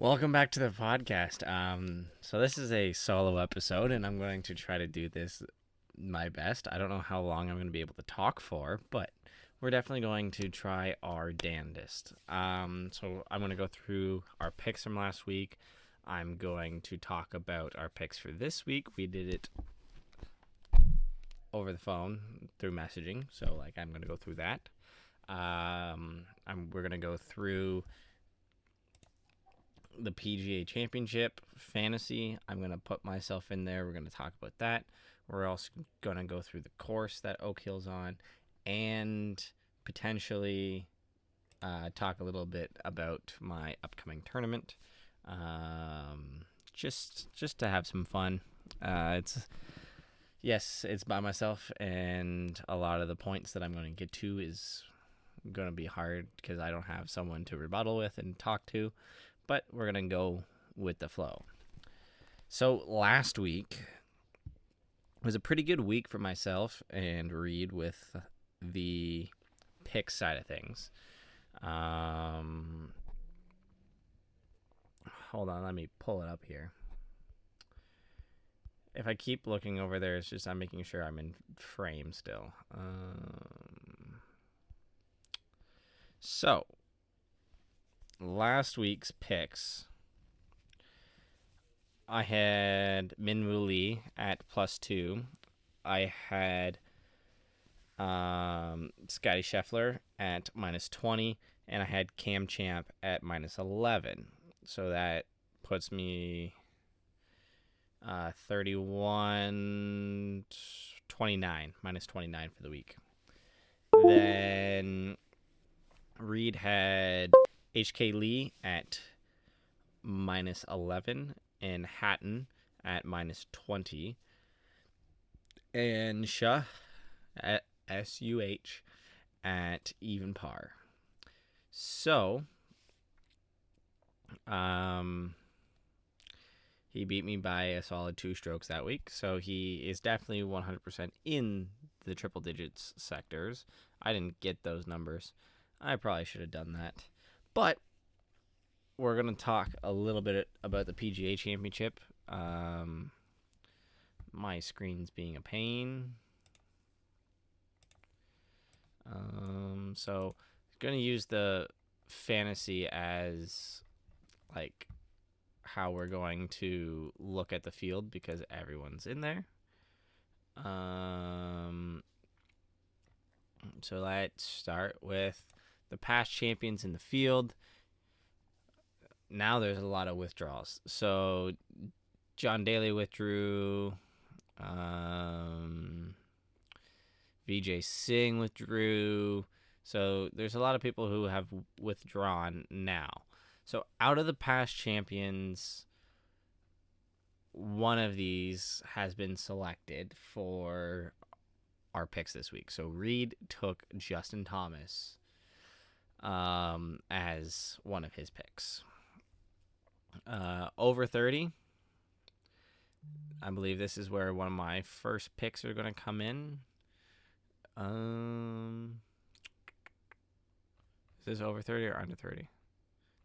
Welcome back to the podcast. So this is a solo episode, and I'm going to try to do this my best. I don't know how long I'm going to be able to talk for, but we're definitely going to try our damnedest. So I'm going to go through our picks from last week. I'm going to talk about our picks for this week. We did it over the phone through messaging, so I'm going to go through that. We're going to go through the PGA Championship fantasy. I'm going to put myself in there. We're going to talk about that. We're also going to go through the course that Oak Hill's on and potentially talk a little bit about my upcoming tournament. Just to have some fun. It's by myself, and a lot of the points that I'm going to get to is going to be hard because I don't have someone to rebuttal with and talk to. But we're going to go with the flow. So last week was a pretty good week for myself and Reed with the pick side of things. Hold on, let me pull it up here. If I keep looking over there, it's just I'm making sure I'm in frame still. So last week's picks, I had Minwoo Lee at +2. I had Scotty Scheffler at -20, and I had Cam Champ at -11. So that puts me 31-29, -29 for the week. Then Reed had HK Lee at -11 and Hatton at -20 and Shah at SUH at even par. So he beat me by a solid 2 strokes that week, so he is definitely 100% in the triple digits sectors. I didn't get those numbers. I probably should have done that. But we're going to talk a little bit about the PGA Championship. My screen's being a pain. So going to use the fantasy as how we're going to look at the field because everyone's in there. So let's start with the past champions in the field. Now there's a lot of withdrawals. So John Daly withdrew. Vijay Singh withdrew. So there's a lot of people who have withdrawn now. So out of the past champions, one of these has been selected for our picks this week. So Reed took Justin Thomas as one of his picks. Over 30, I believe this is where one of my first picks are going to come in. Is this over 30 or under 30?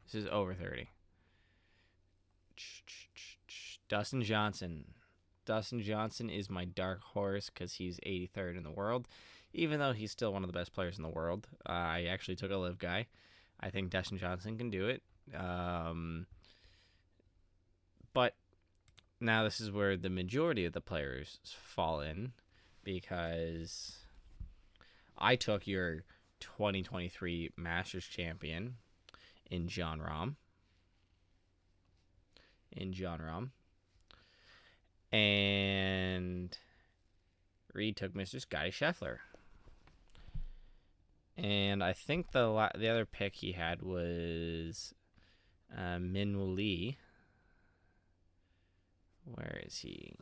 This is over 30. Dustin Johnson. Dustin Johnson is my dark horse because he's 83rd in the world, even though he's still one of the best players in the world. I actually took a live guy. I think Dustin Johnson can do it. But now this is where the majority of the players fall in because I took your 2023 Masters champion in Jon Rahm. And Reed took Mr. Scotty Scheffler. And I think the other pick he had was Minwoo Lee. Where is he?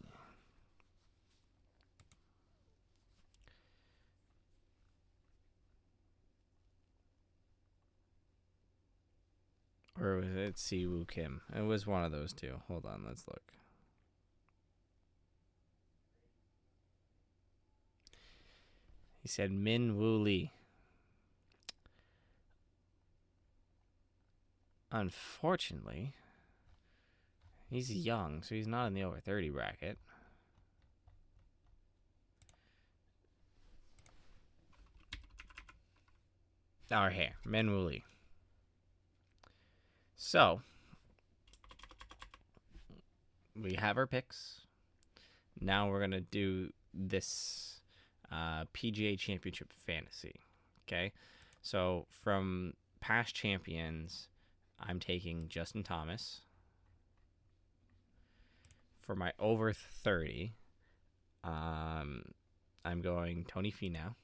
Or was it Siwoo Kim? It was one of those two. Hold on, let's look. He said Minwoo Lee. Unfortunately, He's young, so he's not in the over 30 bracket. Our hair, Minwoo Lee. So, we have our picks. Now we're going to do this PGA Championship fantasy. Okay? So, from past champions, I'm taking Justin Thomas. For my over 30, I'm going Tony Finau.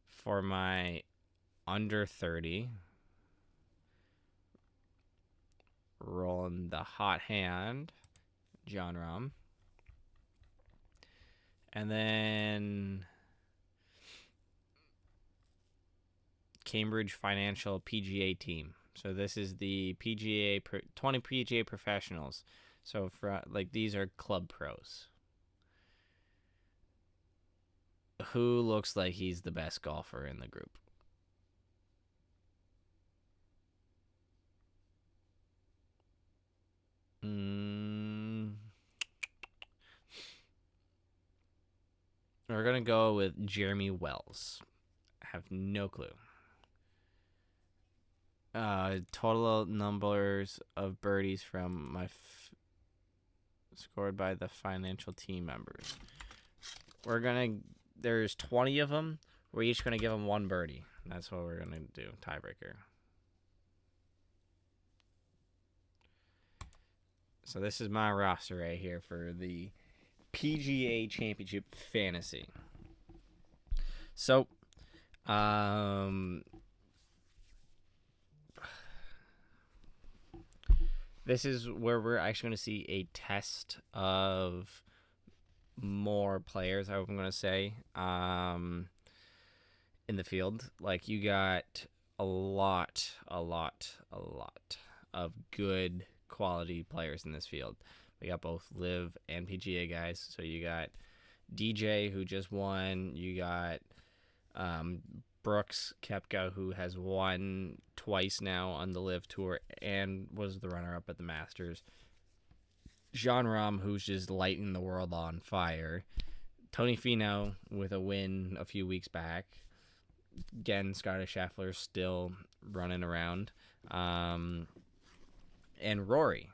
For my under 30, rolling the hot hand, Jon Rahm. And then Cambridge Financial PGA team. So this is the 20 PGA professionals. So for these are club pros. Who looks like he's the best golfer in the group? We're going to go with Jeremy Wells. I have no clue. Total numbers of birdies from scored by the financial team members. There's 20 of them. We're each going to give them one birdie. That's what we're going to do. Tiebreaker. So this is my roster right here for the PGA Championship Fantasy. So, this is where we're actually going to see a test of more players, I'm going to say, in the field. Like, you got a lot of good quality players in this field. We got both LIV and PGA guys. So you got DJ, who just won. You got Brooks Koepka, who has won twice now on the LIV Tour and was the runner-up at the Masters. Jon Rahm, who's just lighting the world on fire. Tony Finau with a win a few weeks back. Again, Scottish Scheffler still running around. And Rory.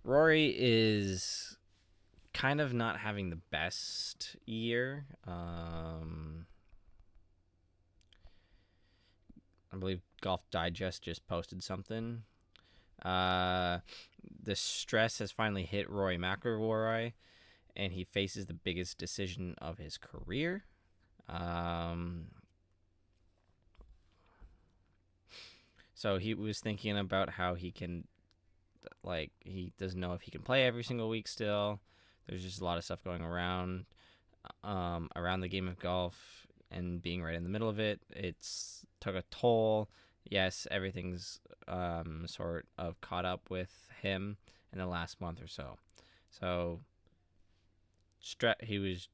Rory is kind of not having the best year. I believe Golf Digest just posted something. The stress has finally hit Rory McIlroy, and he faces the biggest decision of his career. So he was thinking about how he can, he doesn't know if he can play every single week still. There's just a lot of stuff going around the game of golf, and being right in the middle of it, it's took a toll. Yes, everything's sort of caught up with him in the last month or so. So he's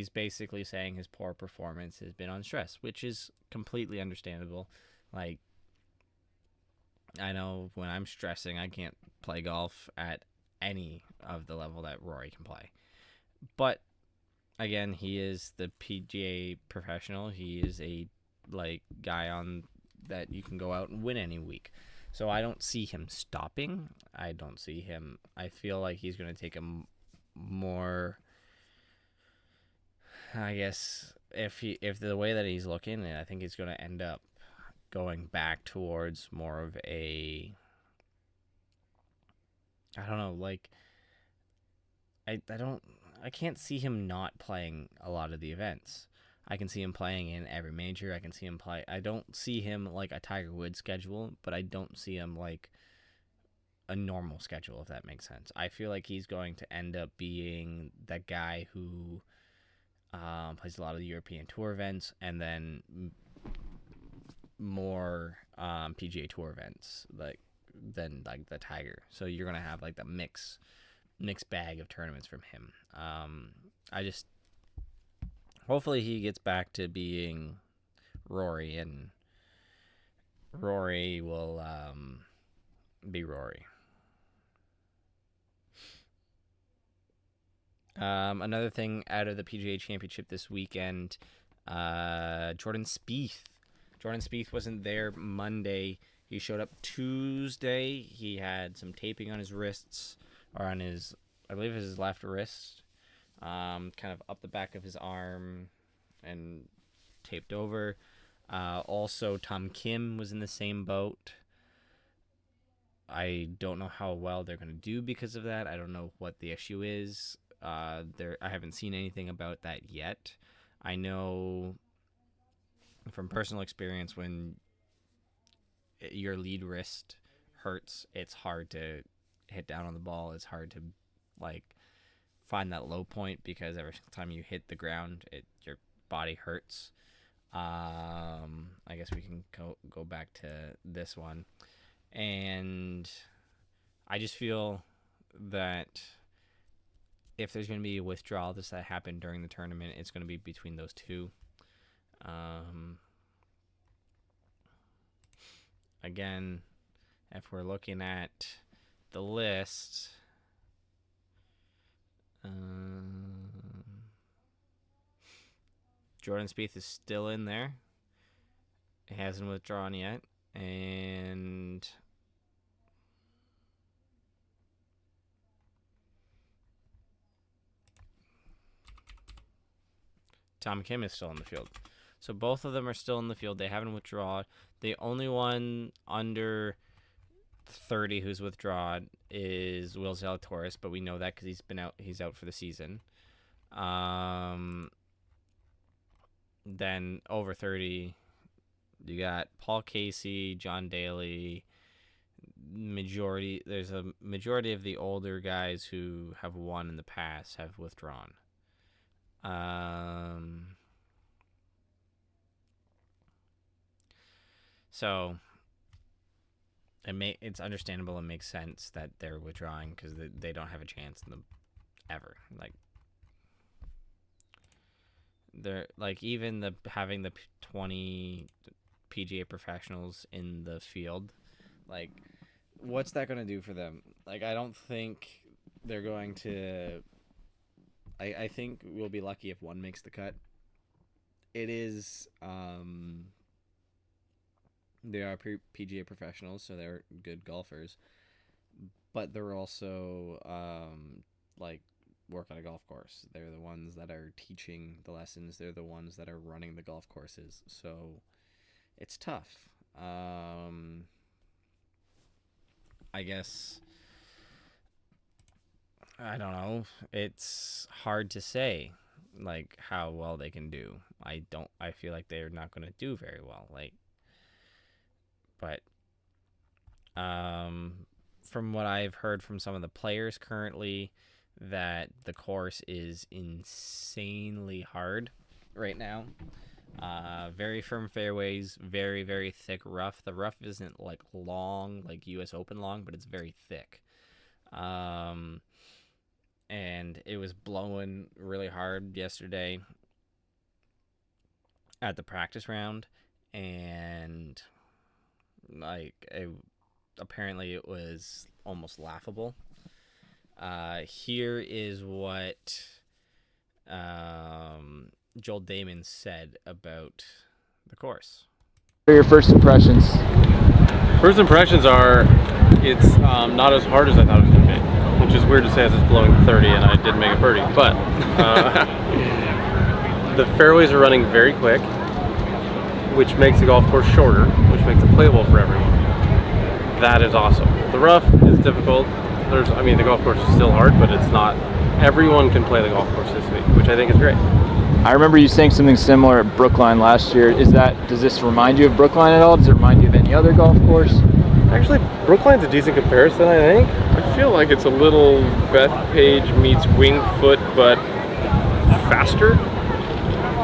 basically saying his poor performance has been on stress, which is completely understandable. Like, I know when I'm stressing, I can't play golf at any of the level that Rory can play. But again, he is the PGA professional. He is a guy on that you can go out and win any week. So I don't see him stopping. I feel like he's going to take a more, I guess, if the way that he's looking, I think he's going to end up going back towards more of a, I don't know, I can't see him not playing a lot of the events. I can see him playing in every major. I can see him play. I don't see him like a Tiger Woods schedule, but I don't see him like a normal schedule, if that makes sense. I feel like he's going to end up being that guy who plays a lot of the European Tour events, and then more PGA Tour events than the Tiger. So you're gonna have the mixed bag of tournaments from him. Hopefully he gets back to being Rory, and Rory will be Rory. Another thing out of the PGA Championship this weekend, Jordan Spieth. Jordan Spieth wasn't there Monday. He showed up Tuesday. He had some taping on his wrists, or on his, I believe his left wrist, kind of up the back of his arm and taped over. Also, Tom Kim was in the same boat. I don't know how well they're going to do because of that. I don't know what the issue is. I haven't seen anything about that yet. I know from personal experience, when your lead wrist hurts, it's hard to hit down on the ball. It's hard to find that low point, because every time you hit the ground, your body hurts. I guess we can go back to this one. And I just feel that if there's going to be a withdrawal that happened during the tournament, it's going to be between those two. Again, if we're looking at the list, Jordan Spieth is still in there. It hasn't withdrawn yet. And Tom Kim is still in the field. So both of them are still in the field. They haven't withdrawn. The only one under 30 who's withdrawn is Will Zalatoris, but we know that because he's out for the season. Then over 30, you got Paul Casey, John Daly. There's a majority of the older guys who have won in the past have withdrawn. So it's understandable and makes sense that they're withdrawing, because they don't have a chance in ever. They're even having the 20 PGA professionals in the field, what's that going to do for them? I don't think they're going to. I think we'll be lucky if one makes the cut. It is they are PGA professionals, so they're good golfers, but they're also work on a golf course. They're the ones that are teaching the lessons. They're the ones that are running the golf courses. So it's tough. I guess, I don't know. It's hard to say how well they can do. I feel like they're not going to do very well. But from what I've heard from some of the players currently, that the course is insanely hard right now. Very firm fairways, very, very thick rough. The rough isn't long, like US Open long, but it's very thick. And it was blowing really hard yesterday at the practice round, and apparently it was almost laughable. Here is what Joel Damon said about the course. What are your first impressions? First impressions are it's not as hard as I thought it was going to be, which is weird to say as it's blowing 30 and I did make a birdie. But the fairways are running very quick, which makes the golf course shorter, which makes it playable for everyone. That is awesome. The rough is difficult. The golf course is still hard, but it's not. Everyone can play the golf course this week, which I think is great. I remember you saying something similar at Brookline last year. Does this remind you of Brookline at all? Does it remind you of any other golf course? Actually, Brookline's a decent comparison, I think. I feel like it's a little Bethpage meets Wingfoot, but faster.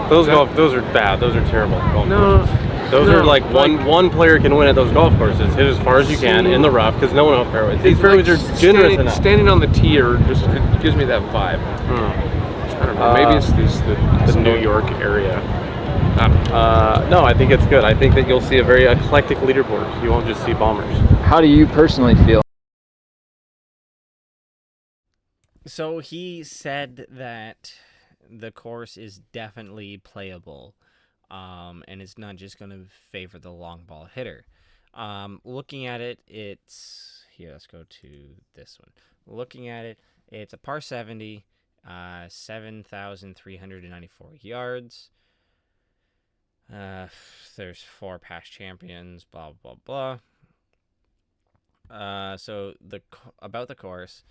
Those are bad. Those are terrible golf courses. Those are one player can win at those golf courses. Hit as far as you can in the rough, because no one on fairways. These fairways are generous enough. Standing on the tee it gives me that vibe. I don't know. Maybe it's the New York area. I don't know. No, I think it's good. I think that you'll see a very eclectic leaderboard. You won't just see bombers. How do you personally feel? So he said that the course is definitely playable, and it's not just going to favor the long ball hitter. Looking at it, it's here. Let's go to this one. Looking at it, it's a par 70, 7,394 yards. There's 4 past champions. Blah blah blah. So about the course,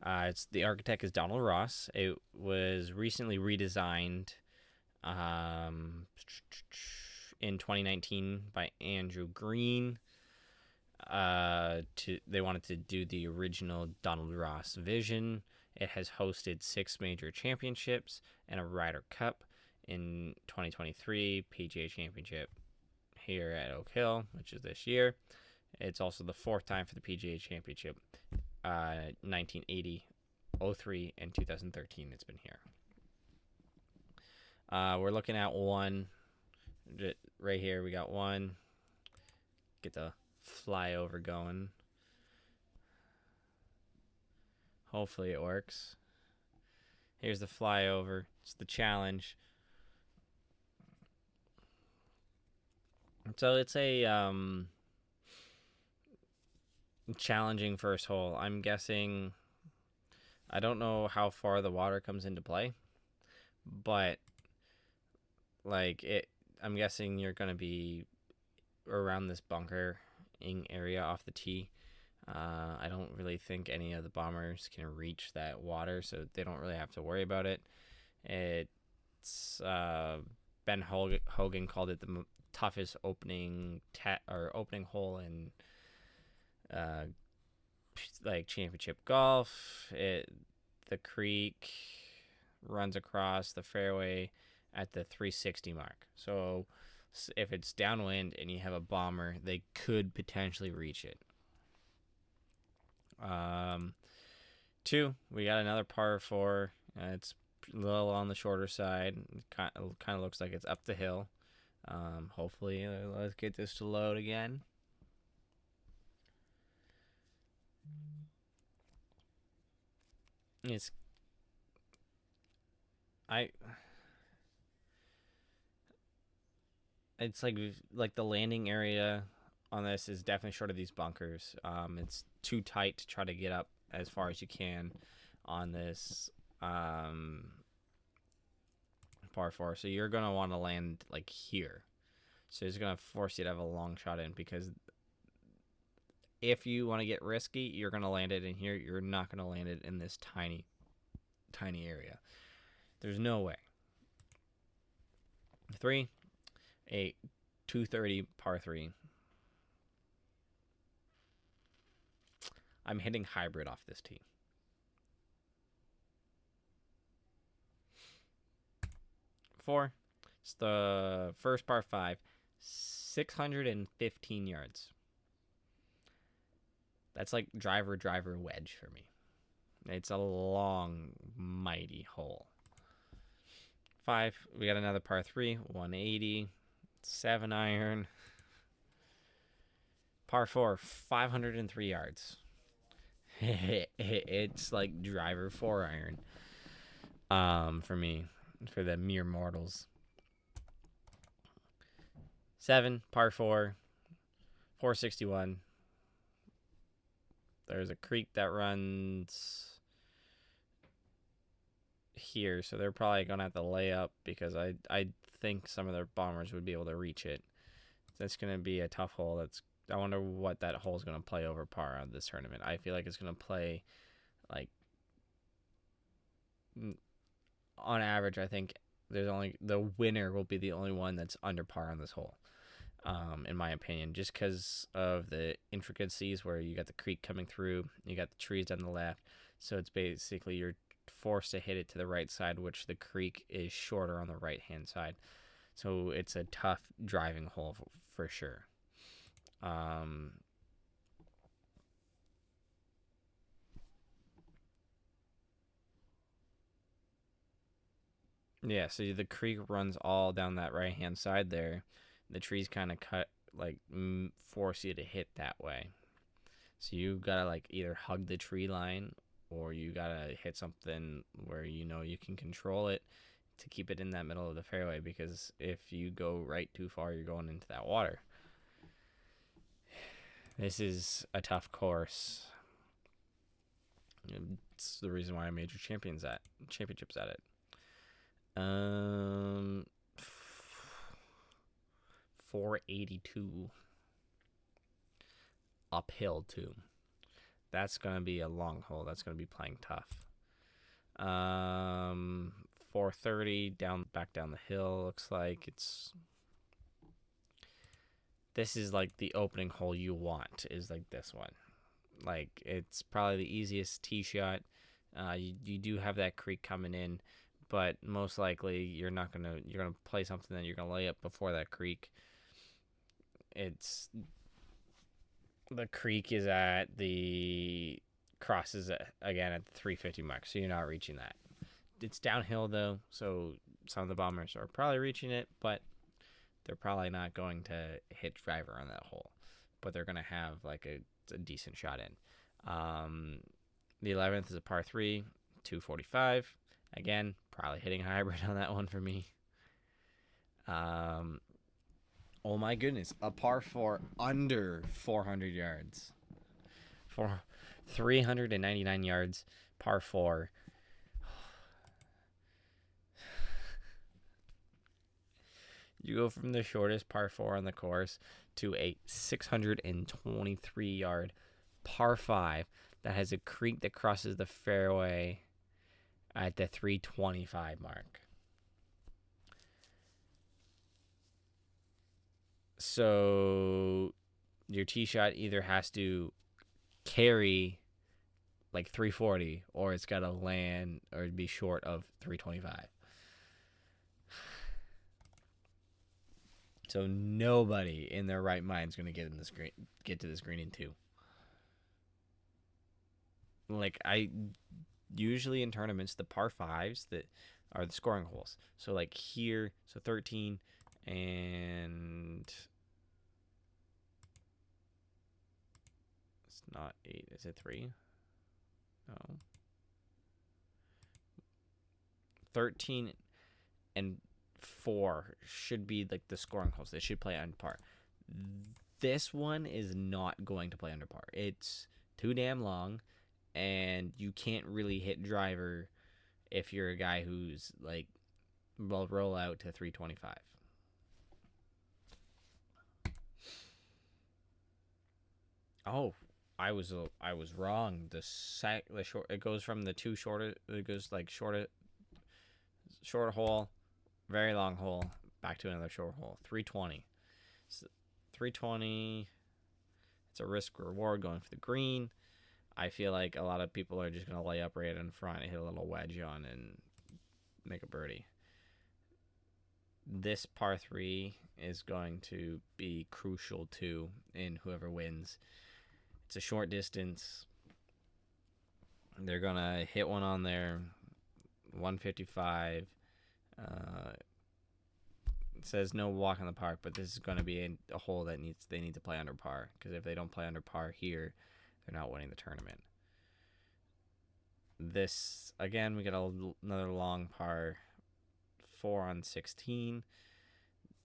it's the architect is Donald Ross. It was recently redesigned, in 2019 by Andrew Green. They wanted to do the original Donald Ross vision. It has hosted 6 major championships and a Ryder Cup in 2023, PGA Championship here at Oak Hill, which is this year. It's also the 4th time for the PGA Championship. 1980, 03, and 2013 it's been here. We're looking at one right here. We got one. Get the flyover going. Hopefully it works. Here's the flyover. It's the challenge. So it's a challenging first hole. I'm guessing, I don't know how far the water comes into play, but I'm guessing you're going to be around this bunkering area off the tee. I don't really think any of the bombers can reach that water, so they don't really have to worry about it. It's Ben Hogan called it the toughest opening hole in championship golf. The creek runs across the fairway at the 360 mark. So if it's downwind and you have a bomber, they could potentially reach it. 2, we got another par 4. It's a little on the shorter side. It kind of looks like it's up the hill. Hopefully, let's get this to load again. It's like the landing area on this is definitely short of these bunkers. It's too tight to try to get up as far as you can on this par 4. So you're gonna want to land like here. So it's gonna force you to have a long shot in, because if you want to get risky, you're gonna land it in here. You're not gonna land it in this tiny area. There's no way. 3, a 230 par 3. I'm hitting hybrid off this tee. 4, it's the first par 5, 615 yards. That's like driver wedge for me. It's a long, mighty hole. 5, we got another par 3, 180, 7 iron. Par 4, 503 yards. It's like driver 4 iron. For me, for the mere mortals. 7, par 4, 461. There's a creek that runs here, so they're probably gonna have to lay up, because I think some of their bombers would be able to reach it. That's gonna be a tough hole. I wonder what that hole is gonna play over par on this tournament. I feel like it's gonna play like, on average, I think the winner will be the only one that's under par on this hole. In my opinion, just because of the intricacies where you got the creek coming through, you got the trees on the left, so it's basically you're forced to hit it to the right side, which the creek is shorter on the right hand side, so it's a tough driving hole for sure. Yeah, so the creek runs all down that right hand side there. The trees kind of force you to hit that way. So you gotta either hug the tree line or you gotta hit something where you know you can control it to keep it in that middle of the fairway, because if you go right too far, you're going into that water. This is a tough course. It's the reason why I major championships at it. 482 uphill too. That's gonna be a long hole. That's gonna be playing tough. 430 back down the hill. Looks like this is like the opening hole you want, is like this one. Like, it's probably the easiest tee shot. You do have that creek coming in, but most likely you're gonna play something that you're gonna lay up before that creek. The creek is at the crosses again at the 350 mark, so you're not reaching that. It's downhill though, so some of the bombers are probably reaching it, but they're probably not going to hit driver on that hole, but they're gonna have like a decent shot in. The 11th is a par 3, 245. Again, probably hitting hybrid on that one for me. Oh my goodness, a par 4 under 400 yards. For 399 yards, par 4. You go from the shortest par 4 on the course to a 623-yard par 5 that has a creek that crosses the fairway at the 325 mark. So your tee shot either has to carry like 340, or it's got to land or be short of 325. So nobody in their right mind is going to get to this green in 2. Like, I usually in tournaments, the par 5s that are the scoring holes. So like here, so 13 and it's not 8. Is it 3? No. 13 and 4 should be like the scoring holes. They should play under par. This one is not going to play under par. It's too damn long, and you can't really hit driver if you're a guy who's like will roll out to 325. Oh, I was wrong. The short, it goes from the two shorter, it goes like short hole, very long hole, back to another short hole. 320. So 320. It's a risk reward going for the green. I feel like a lot of people are just going to lay up right in front and hit a little wedge on and make a birdie. This par 3 is going to be crucial too in whoever wins. It's a short distance. They're going to hit one on there, 155. It says no walk in the park, but this is going to be a hole that they need to play under par, because if they don't play under par here, they're not winning the tournament. This, again, we got another long par 4 on 16.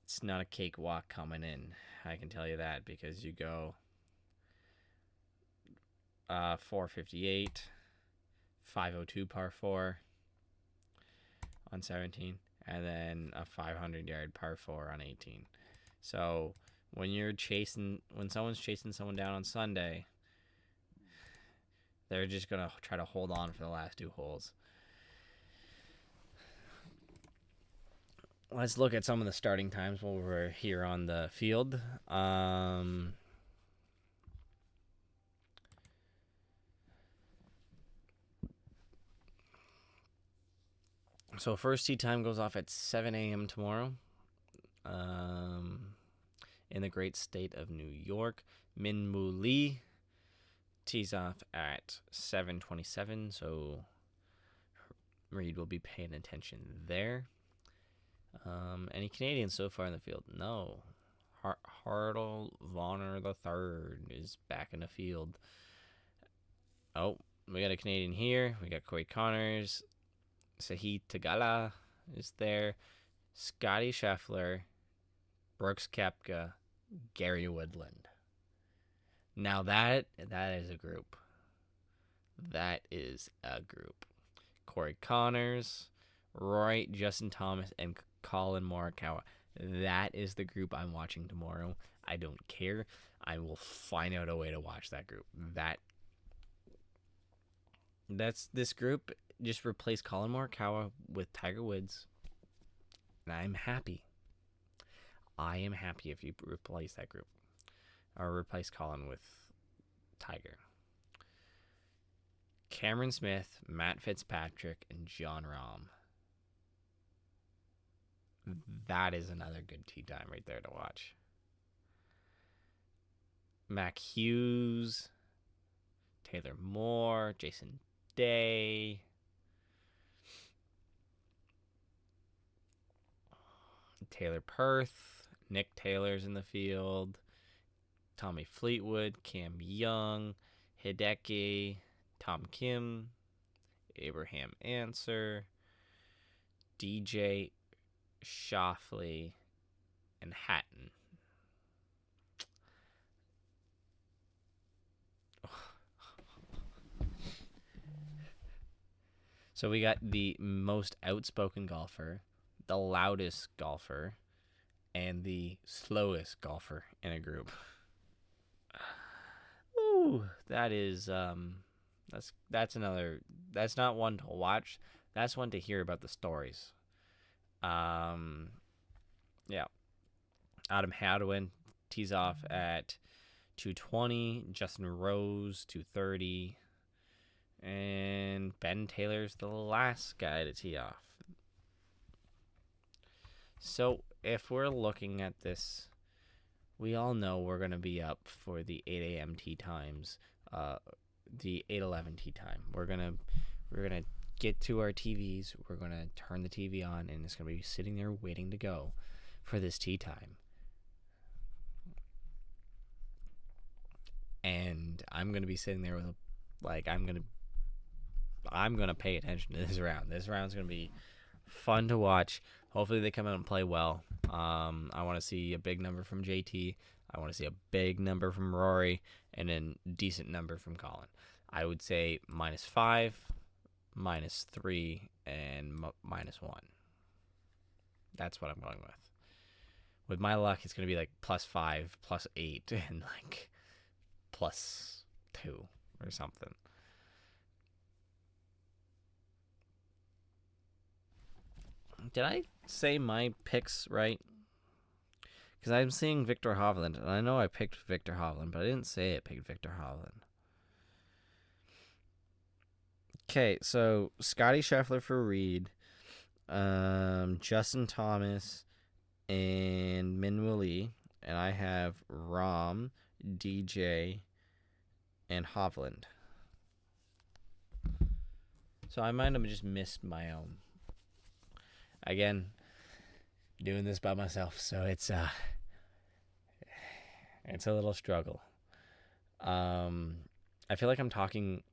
It's not a cakewalk coming in, I can tell you that, because you go 458, 502 par 4 on 17, and then a 500-yard par 4 on 18. So when someone's chasing someone down on Sunday, they're just going to try to hold on for the last 2 holes. Let's look at some of the starting times while we're here on the field. So first tee time goes off at 7 a.m. tomorrow in the great state of New York. Min Woo Lee tees off at 7:27, so Reed will be paying attention there. Any Canadians so far in the field? No. Hartle Vonner III is back in the field. Oh, we got a Canadian here. We got Corey Connors. Sahith Tagala is there. Scotty Scheffler. Brooks Koepka. Gary Woodland. Now that is a group. That is a group. Corey Connors, Roy, Justin Thomas, and Colin Morikawa. That is the group I'm watching tomorrow. I don't care. I will find out a way to watch that group. That's this group. Just replace Colin Morikawa with Tiger Woods, and I'm happy. I am happy if you replace that group, or replace Colin with Tiger. Cameron Smith, Matt Fitzpatrick, and John Rahm. That is another good tee time right there to watch. Mac Hughes, Taylor Moore, Jason Day. Taylor Perth, Nick Taylor's in the field. Tommy Fleetwood, Cam Young, Hideki, Tom Kim, Abraham Answer, DJ Shoffley, and Hatton. So we got the most outspoken golfer, the loudest golfer, and the slowest golfer in a group. Ooh, that is that's not one to watch. That's one to hear about the stories. Yeah. Adam Hadwin tees off at 220, Justin Rose 230, and Ben Taylor's the last guy to tee off. So if we're looking at this, we all know we're going to be up for the 8 a.m. tee times, the 8:11 tee time. We're gonna get to our TVs. We're gonna turn the TV on, and it's gonna be sitting there waiting to go for this tee time. And I'm gonna be sitting there with I'm gonna pay attention to this round. This round's gonna be fun to watch. Hopefully they come out and play well. I want to see a big number from JT. I want to see a big number from Rory and a decent number from Colin. I would say -5, -3, and -1. That's what I'm going with. With my luck, it's going to be like +5, +8, and like +2 or something. Did I say my picks right? Because I'm seeing Victor Hovland, and I know I picked Victor Hovland, but I didn't say I picked Victor Hovland. Okay, so Scotty Scheffler for Reed, Justin Thomas, and Minwoo Lee, and I have Rahm, DJ, and Hovland. So I might have just missed my own. Again, doing this by myself, so it's a little struggle. I feel like I'm talking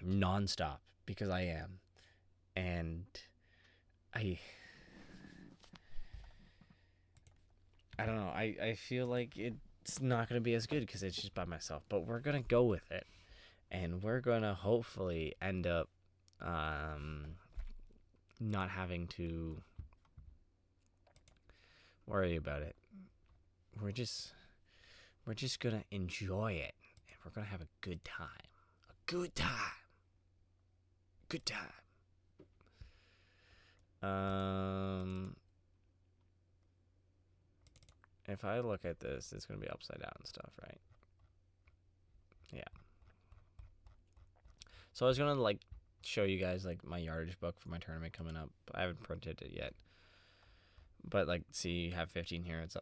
nonstop because I am, and I don't know. I feel like it's not gonna be as good because it's just by myself. But we're gonna go with it, and we're gonna hopefully end up not having to worry about it. We're just gonna enjoy it, and we're gonna have a good time. If I look at this, it's gonna be upside down and stuff, right? Yeah. So I was gonna show you guys my yardage book for my tournament coming up. I haven't printed it yet, but see, you have 15 here. It's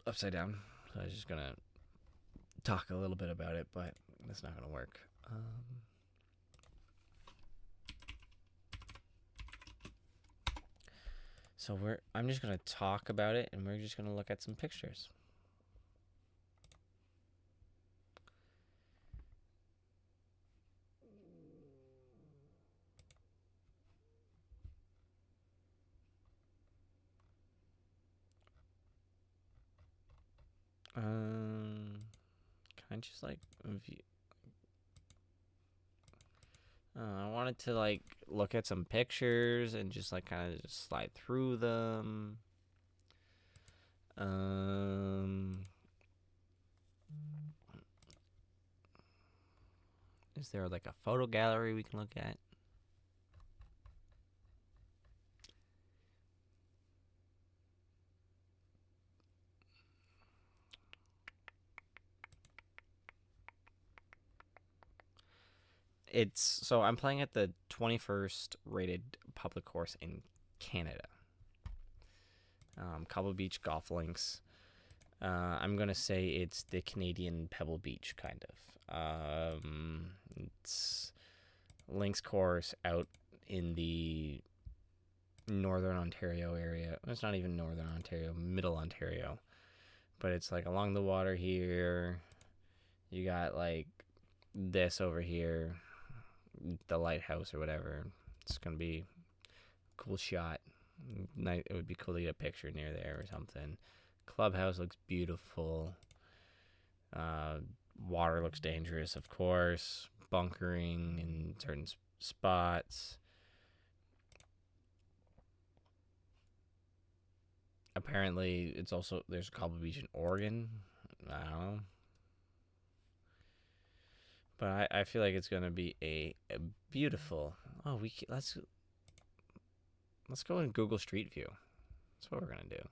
upside down. So I was just gonna talk a little bit about it, but that's not gonna work. So I'm just gonna talk about it, and we're just gonna look at some pictures. Can I just like view? I wanted to like look at some pictures and just like kind of just slide through them. Is there like a photo gallery we can look at? So I'm playing at the 21st rated public course in Canada. Cobble Beach Golf Links. I'm gonna say it's the Canadian Pebble Beach, kind of. It's links course out in the Northern Ontario area. It's not even Northern Ontario, Middle Ontario, but it's like along the water here. You got like this over here, the lighthouse or whatever. It's gonna be a cool shot. It would be cool to get a picture near there or something. Clubhouse looks beautiful. Water looks dangerous, of course. Bunkering in certain spots. Apparently, there's Cobble Beach in Oregon. I don't know. But I feel like it's gonna be a beautiful. Oh, let's go in Google Street View. That's what we're gonna do.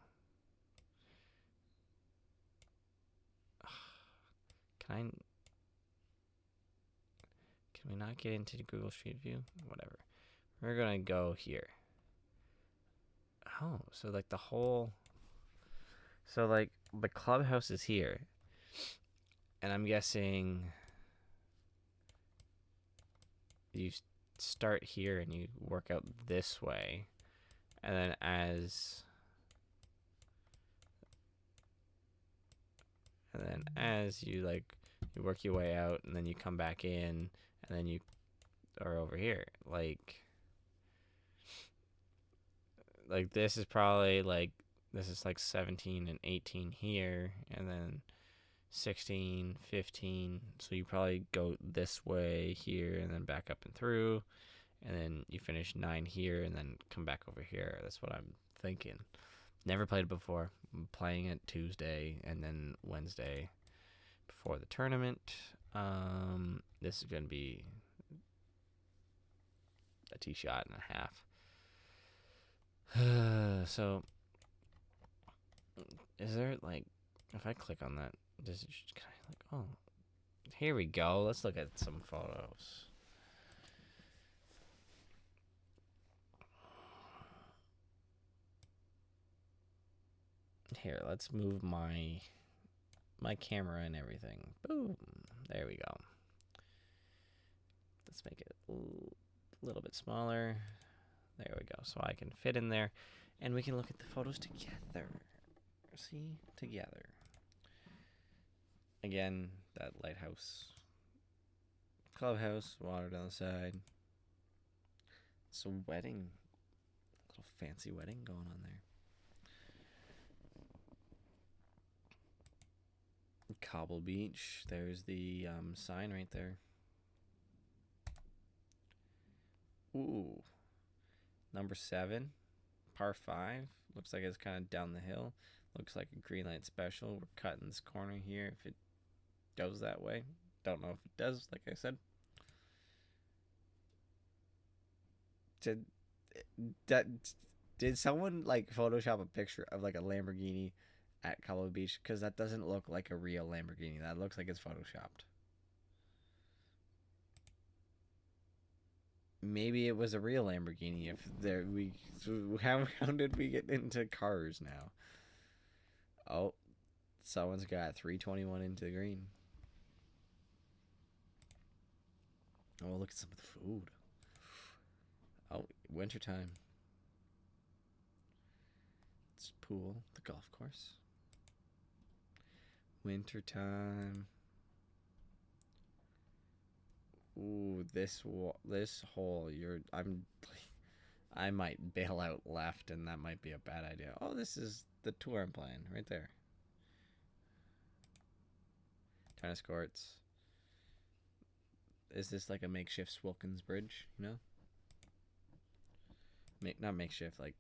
Can we not get into Google Street View? Whatever. We're gonna go here. Oh, so like the clubhouse is here, and I'm guessing you start here and you work out this way, and then as you work your way out, and then you come back in, and then you are over here. Like this is probably this is like 17 and 18 here, and then 16, 15. So you probably go this way here, and then back up and through, and then you finish 9 here, and then come back over here. That's what I'm thinking. Never played it before. I'm playing it Tuesday and then Wednesday before the tournament. This is going to be a tee shot and a half. So, is there if I click on that, does it just kind of oh, here we go. Let's look at some photos. Here, let's move my camera and everything. Boom. There we go. Let's make it a little bit smaller. There we go. So I can fit in there, and we can look at the photos together. See? Together. Again, that lighthouse. Clubhouse, water down the side. It's a wedding. A little fancy wedding going on there. Cobble Beach. There's the sign right there. Ooh. Number 7. Par 5. Looks like it's kind of down the hill. Looks like a green light special. We're cutting this corner here if it goes that way. Don't know if it does, like I said. Did someone Photoshop a picture of a Lamborghini at Cobble Beach? Because that doesn't look like a real Lamborghini. That looks like it's photoshopped. Maybe it was a real Lamborghini. How did we get into cars now? Oh, someone's got 321 into the green. Oh, look at some of the food. Oh, wintertime. It's pool, the golf course. Wintertime. Ooh, this hole. I might bail out left, and that might be a bad idea. Oh, this is the tour I'm playing right there. tennis courts. Is this like a makeshift Swilkins Bridge, you know? Not makeshift, like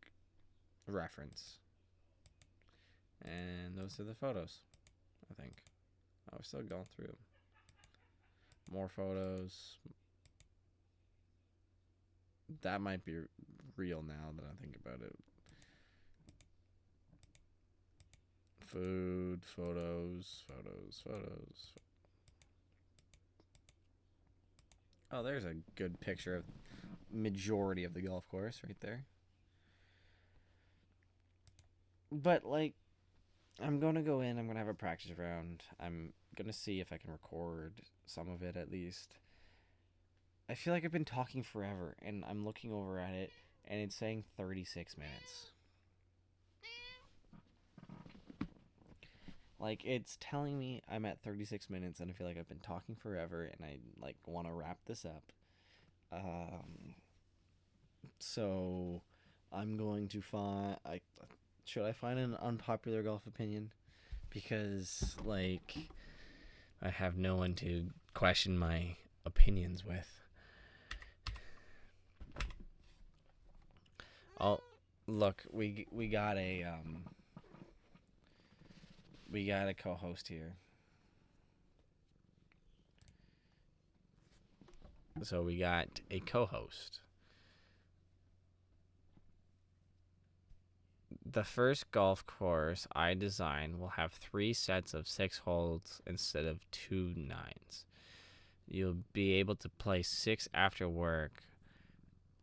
reference. And those are the photos, I think. Oh, we're still going through them. More photos. That might be real now that I think about it. Food, photos. Oh, there's a good picture of majority of the golf course right there. But, like, I'm going to go in. I'm going to have a practice round. I'm going to see if I can record some of it at least. I feel like I've been talking forever, and I'm looking over at it, and it's saying 36 minutes. Like, it's telling me I'm at 36 minutes, and I feel like I've been talking forever, and I, like, want to wrap this up. So I'm going to find... Should I find an unpopular golf opinion? Because, like, I have no one to question my opinions with. Oh, look, we got a co-host here. So we got a co-host. The first golf course I designed will have 3 sets of 6 holes instead of 2 9s. You'll be able to play 6 after work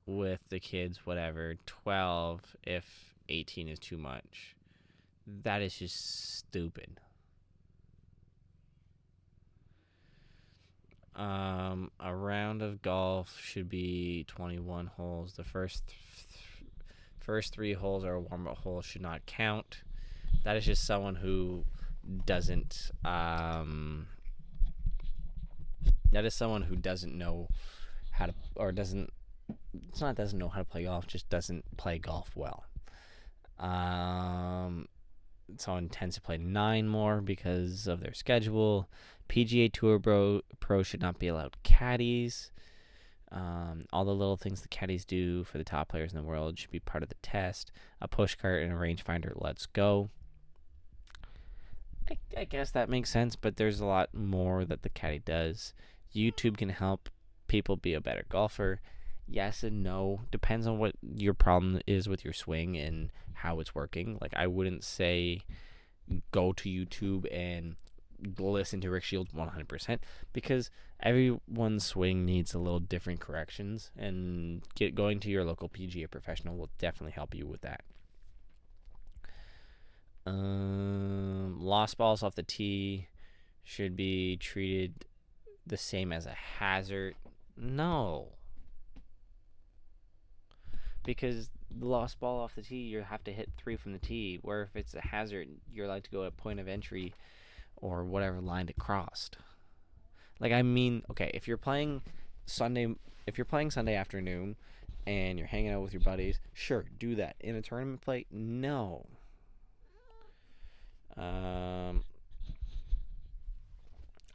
with the kids, whatever, 12 if 18 is too much. That is just stupid. A round of golf should be 21 holes. The first 3 holes are warm-up holes, should not count. That is just someone who doesn't know how to, or doesn't, it's not doesn't know how to play golf, just doesn't play golf well. Someone tends to play 9 more because of their schedule. PGA Tour Pro should not be allowed caddies. All the little things the caddies do for the top players in the world should be part of the test. A push cart and a rangefinder, let's go. I guess that makes sense, but there's a lot more that the caddy does. YouTube can help people be a better golfer. Yes and no. Depends on what your problem is with your swing and how it's working. Like, I wouldn't say go to YouTube and listen to Rick Shields 100%, because everyone's swing needs a little different corrections, and going to your local PGA professional will definitely help you with that. Lost balls off the tee should be treated the same as a hazard. No. Because the lost ball off the tee, you have to hit 3 from the tee, where if it's a hazard, you're allowed to go at point of entry or whatever line it crossed. Like, I mean, okay, if you're playing Sunday afternoon and you're hanging out with your buddies, sure, do that. In a tournament play, no.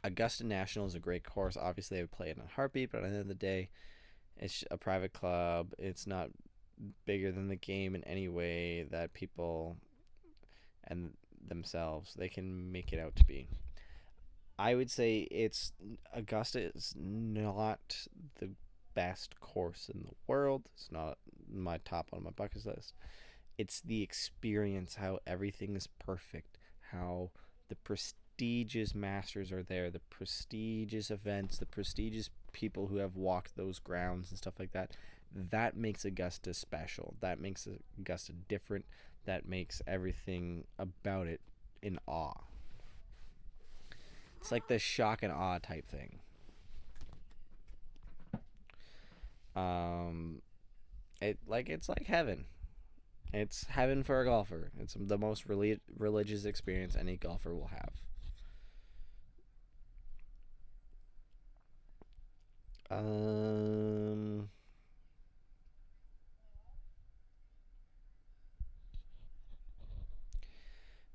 Augusta National is a great course. Obviously, I would play it in a heartbeat, but at the end of the day, it's a private club. It's not bigger than the game in any way that people and themselves they can make it out to be. I would say Augusta is not the best course in the world. It's not my top on my bucket list. It's the experience, how everything is perfect, how the prestigious masters are there, the prestigious events, the prestigious people who have walked those grounds and stuff like that. That makes Augusta special. That makes Augusta different. That makes everything about it in awe. It's like the shock and awe type thing. It's like heaven. It's heaven for a golfer. It's the most religious experience any golfer will have.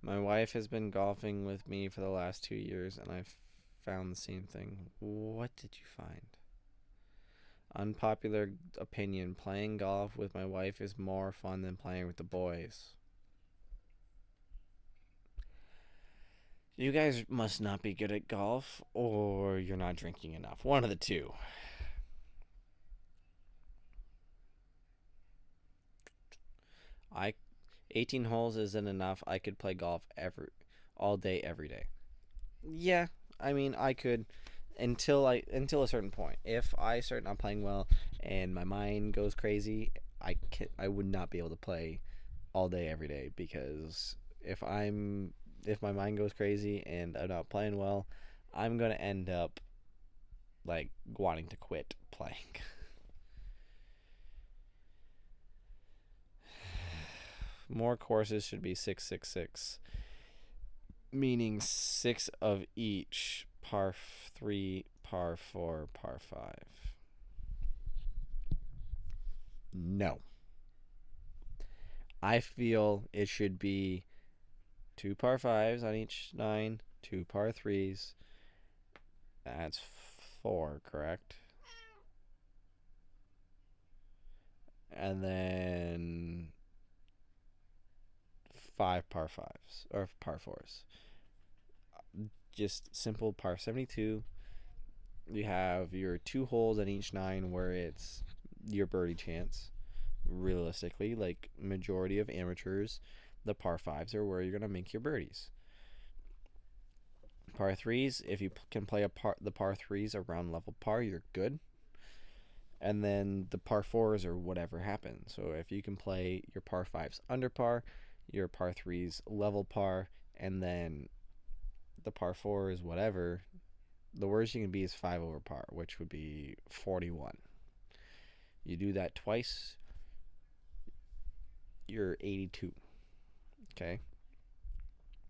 My wife has been golfing with me for the last 2 years, and I've found the same thing. What did you find? Unpopular opinion. Playing golf with my wife is more fun than playing with the boys. You guys must not be good at golf, or you're not drinking enough. One of the two. 18 holes isn't enough. I could play golf all day, every day. Yeah, I mean, I could until a certain point. If I start not playing well and my mind goes crazy, I would not be able to play all day, every day, because if my mind goes crazy and I'm not playing well, I'm gonna end up like wanting to quit playing. More courses should be 6-6-6, meaning 6 of each, par 3, par 4, par 5. No. I feel it should be 2 par 5s on each 9, 2 par 3s. That's 4, correct? And then 5 par 5s or par 4s. Just simple par 72. You have your 2 holes on each 9 where it's your birdie chance. Realistically, like majority of amateurs, the par 5s are where you're going to make your birdies. Par 3s, if you can play the par 3s around level par, you're good. And then the par 4s are whatever happens. So if you can play your par 5s under par, your par 3s level par, and then the par 4 is whatever, the worst you can be is 5 over par, which would be 41. You do that twice, you're 82. Okay?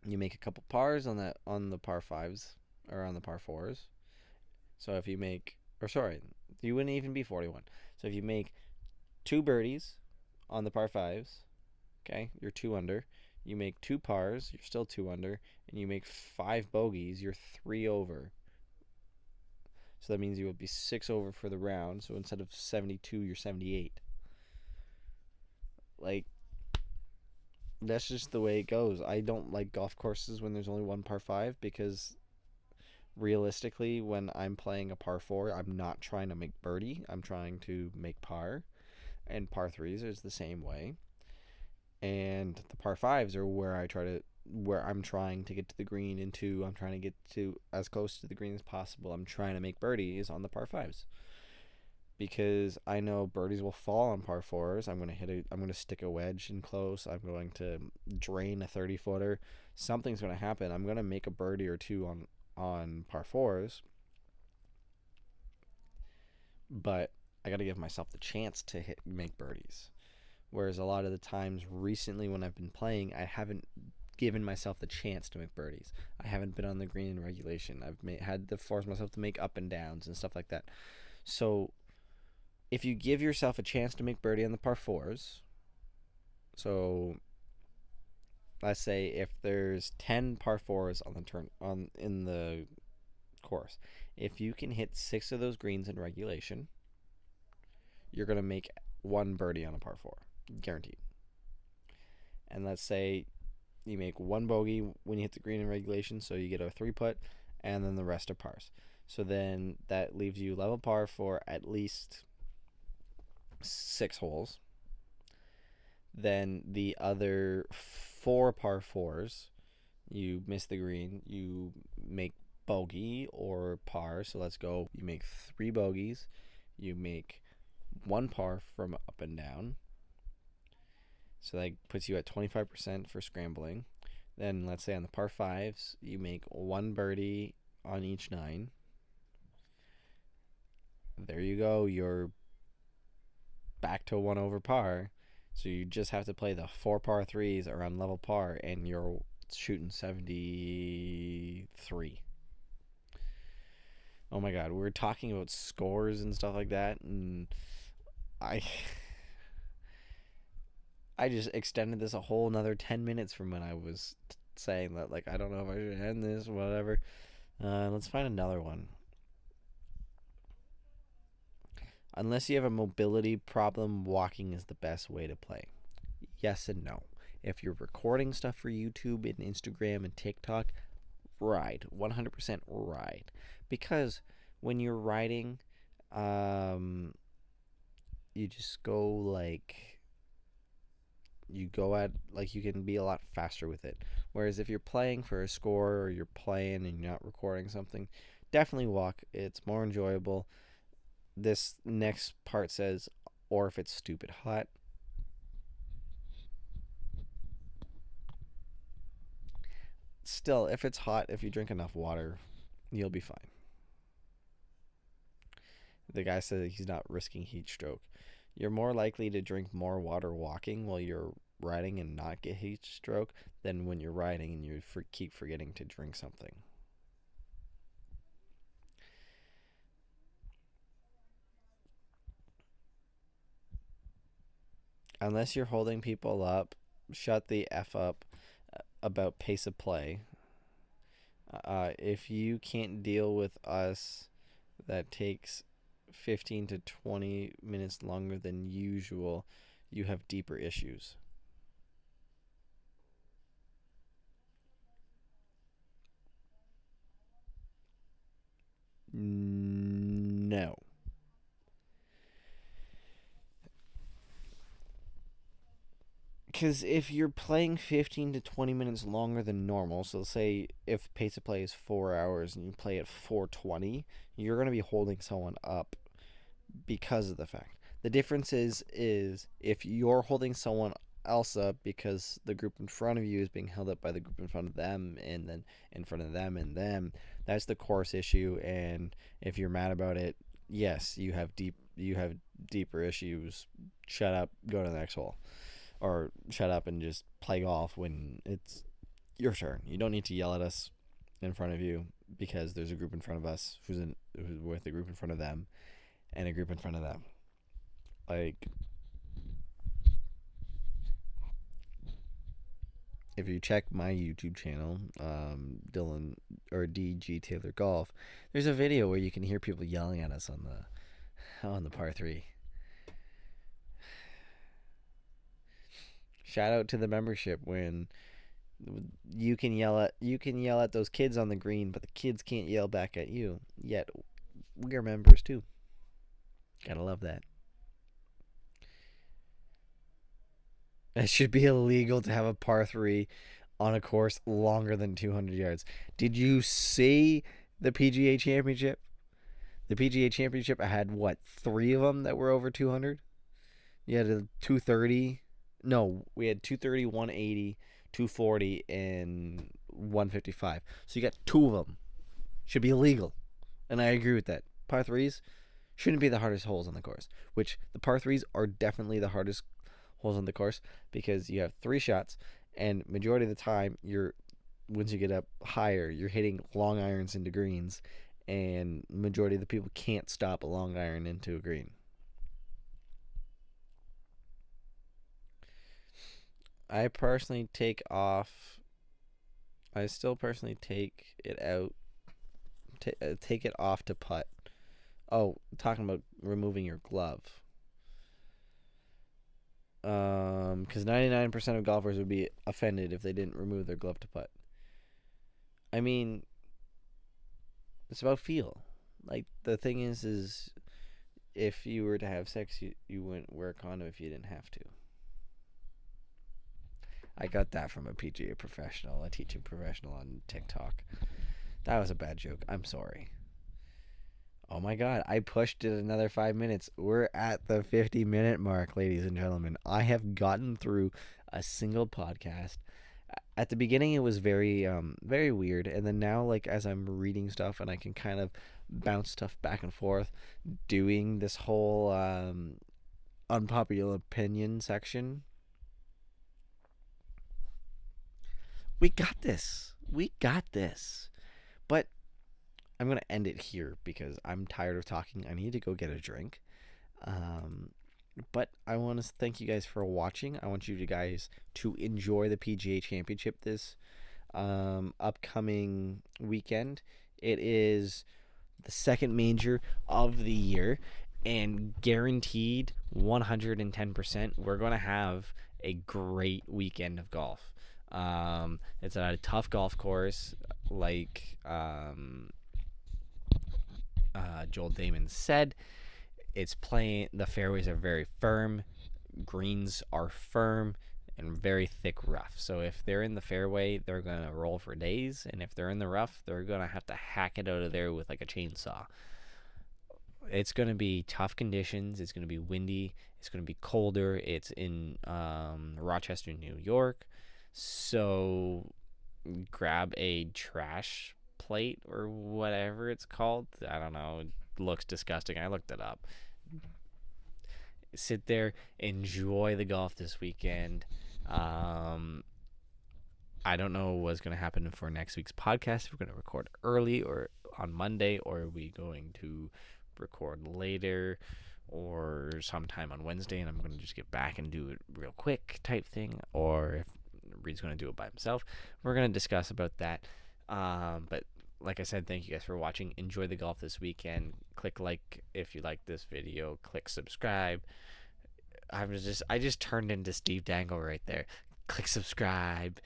You make a couple pars on the par 5s or on the par 4s. So if you make, you wouldn't even be 41. So if you make 2 birdies on the par 5s, okay, you're 2 under. You make 2 pars, you're still 2 under, and you make 5 bogeys, you're 3 over. So that means you would be 6 over for the round. So instead of 72, you're 78. Like, that's just the way it goes. I don't like golf courses when there's only 1 par 5 because realistically, when I'm playing a par 4, I'm not trying to make birdie. I'm trying to make par. And par 3s is the same way. And the par 5s are where I'm trying to get to the green into. I'm trying to get to as close to the green as possible. I'm trying to make birdies on the par 5s. Because I know birdies will fall on par 4s. I'm going to stick a wedge in close. I'm going to drain a 30-footer. Something's going to happen. I'm going to make a birdie or two on par 4s. But I got to give myself the chance to make birdies. Whereas a lot of the times recently when I've been playing, I haven't given myself the chance to make birdies. I haven't been on the green in regulation. I've had to force myself to make up and downs and stuff like that. So if you give yourself a chance to make birdie on the par 4s, so let's say if there's 10 par 4s in the course, if you can hit 6 of those greens in regulation, you're going to make 1 birdie on a par 4, guaranteed. And let's say you make 1 bogey when you hit the green in regulation, so you get a 3-putt, and then the rest are pars. So then that leaves you level par for at least 6 holes. Then the other 4 par 4s, you miss the green, you make bogey or par. So let's go, you make 3 bogeys, you make 1 par from up and down. So that puts you at 25% for scrambling. Then let's say on the par 5s, you make 1 birdie on each 9. There you go. You're back to 1 over par. So you just have to play the 4 par 3s around level par, and you're shooting 73. Oh my God, we were talking about scores and stuff like that, and I just extended this a whole another 10 minutes from when I was saying that, like, I don't know if I should end this, whatever. Let's find another one. Unless you have a mobility problem, walking is the best way to play. Yes and no. If you're recording stuff for YouTube and Instagram and TikTok, ride. 100% ride. Because when you're riding, you just go like, you can be a lot faster with it. Whereas if you're playing for a score or you're playing and you're not recording something, definitely walk. It's more enjoyable. This next part says, or if it's stupid hot. Still, if it's hot, if you drink enough water, you'll be fine. The guy said he's not risking heat stroke. You're more likely to drink more water walking while you're riding and not get heat stroke than when you're riding and you keep forgetting to drink something. Unless you're holding people up, shut the F up about pace of play. If you can't deal with us, that takes 15 to 20 minutes longer than usual, you have deeper issues. No. Because if you're playing 15 to 20 minutes longer than normal, so say if pace of play is 4 hours and you play at 4:20, you're going to be holding someone up because of the fact. The difference is if you're holding someone else up because the group in front of you is being held up by the group in front of them and then in front of them and them, that's the course issue. And if you're mad about it, yes, you have deeper issues. Shut up, go to the next hole. Or shut up and just play golf when it's your turn. You don't need to yell at us in front of you because there's a group in front of us who's with a group in front of them and a group in front of them. Like, if you check my YouTube channel, Dylan or DG Taylor Golf, there's a video where you can hear people yelling at us on the par 3. Shout out to the membership when you can yell at those kids on the green, but the kids can't yell back at you. Yet we're members too. Gotta love that. It should be illegal to have a par 3 on a course longer than 200 yards. Did you see the PGA Championship? The PGA Championship had 3 of them that were over 200? You had a 230. No, we had 230, 180, 240, and 155. So you got 2 of them. Should be illegal. And I agree with that. Par 3s shouldn't be the hardest holes on the course. Which the par 3s are definitely the hardest holes on the course because you have 3 shots. And majority of the time, once you get up higher, you're hitting long irons into greens. And majority of the people can't stop a long iron into a green. I still personally take it out, take it off to putt. Oh, talking about removing your glove. Because 99% of golfers would be offended if they didn't remove their glove to putt. I mean, it's about feel. Like, the thing is if you were to have sex, you wouldn't wear a condom if you didn't have to. I got that from a PGA professional, a teaching professional on TikTok. That was a bad joke. I'm sorry. Oh my God, I pushed it another 5 minutes. We're at the 50-minute mark, ladies and gentlemen. I have gotten through a single podcast. At the beginning, it was very, very weird. And then now, like, as I'm reading stuff and I can kind of bounce stuff back and forth, doing this whole unpopular opinion section, we got this. But I'm going to end it here because I'm tired of talking. I need to go get a drink. But I want to thank you guys for watching. I want you guys to enjoy the PGA Championship this upcoming weekend. It is the second major of the year, and guaranteed 110% we're going to have a great weekend of golf. It's a tough golf course, like Joel Damon said. It's playing, the fairways are very firm, greens are firm, and very thick rough. So if they're in the fairway, they're going to roll for days, and if they're in the rough, they're going to have to hack it out of there with like a chainsaw. It's going to be tough conditions. It's going to be windy. It's going to be colder. It's in Rochester, New York. So grab a trash plate or whatever it's called. I don't know. It looks disgusting. I looked it up. Sit there, enjoy the golf this weekend. I don't know what's going to happen for next week's podcast. If we're going to record early or on Monday, or are we going to record later or sometime on Wednesday, and I'm going to just get back and do it real quick type thing, or if Reed's going to do it by himself. We're going to discuss about that. But like I said, thank you guys for watching. Enjoy the golf this weekend. Click like if you like this video. Click subscribe. I just turned into Steve Dangle right there. Click subscribe.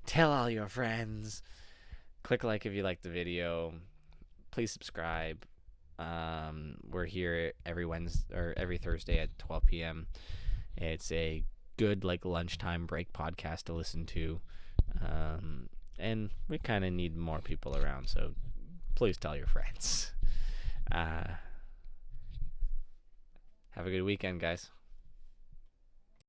Tell all your friends. Click like if you like the video. Please subscribe. We're here every Wednesday or every Thursday at 12 p.m. It's a good like lunchtime break podcast to listen to. And we kind of need more people around, so please tell your friends. Have a good weekend, guys.